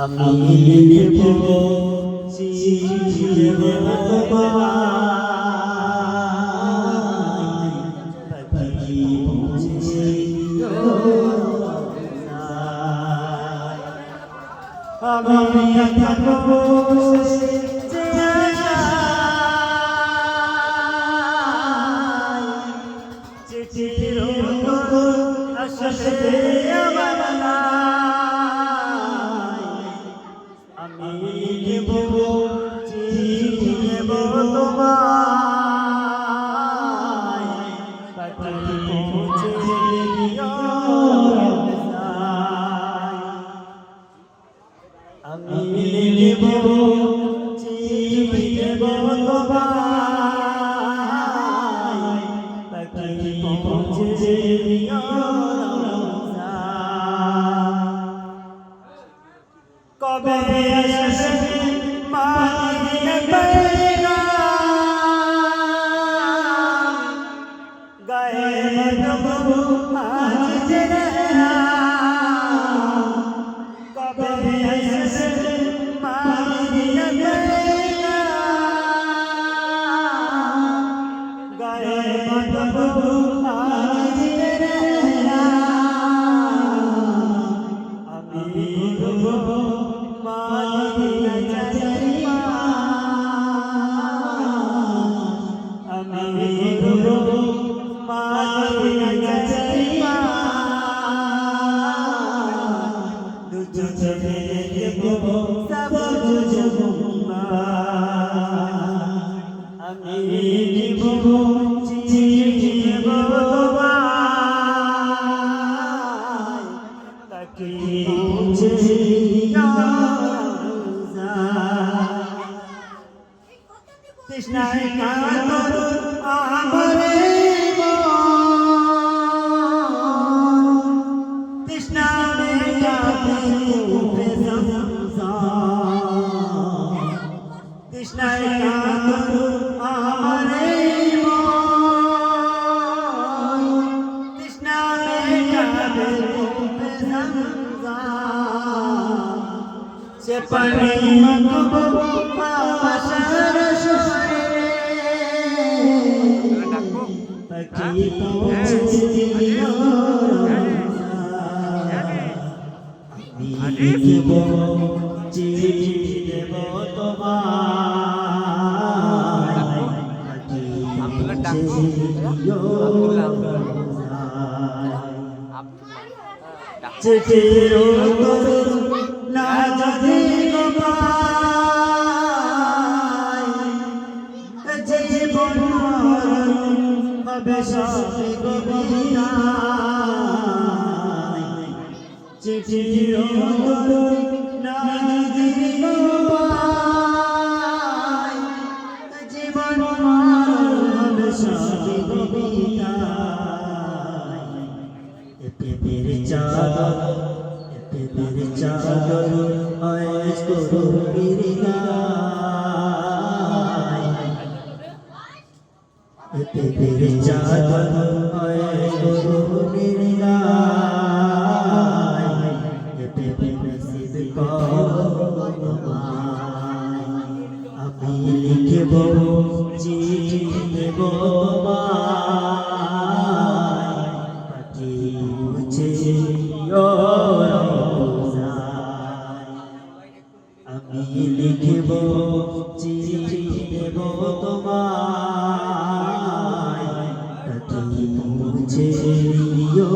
আমি লিখব চিঠি দেব তোমায়, পাখি পৌঁছে আমি থাকব চিঠির আশাতে আমার আমি দেব চিঠি দেব তোমায়, পাখি পৌঁছে দিও আমি দেব চিঠি দেব তোমায়, পাখি পৌঁছে দিও কবে আসবে মাদিনা पैगाम গায়ে বাঁধব আজ জেনে কবে আসবে মাদিনা पैगाम গায়ে বাঁধব আজ জেনে আমি রব মাদিনা যাইবা আমি রব মাদিনা যাইবা দুজনে দেখব সবুজ জুম্মা আমি দেব চিঠি দেব তোমায়, তাকে পৌঁছে দিও তৃষ্ণায় কাতর আমারে মন, তৃষ্ণা মেটাতে রূপে সংসার, তৃষ্ণায় কাতর আমারে মন, তৃষ্ণা মেটাতে রূপে সংসার, সে পানি মাখব আশার পাখি পৌঁছে দিও আমি লিখব চিঠি দেব তোমায়, পাখি পৌঁছে দিও চিঠির উত্তর না যদি গো পাই, জীবন হবে সব গোবিনাই, চিঠির উত্তর না যদি গো পাই, জীবন হবে সব গোবিনাই। প্রেমের চাদর আয়েশ করো মেরে গায়, প্রেমের চাদর আয়েশ করো মেরে গায়, প্রেম নসিব করো তোমায়, আমি লিখব চিঠি দেব তোমায়, পাখি পৌঁছে দিও আমি লিখব চিঠি দেব তোমায়, পাখি পৌঁছে দিও।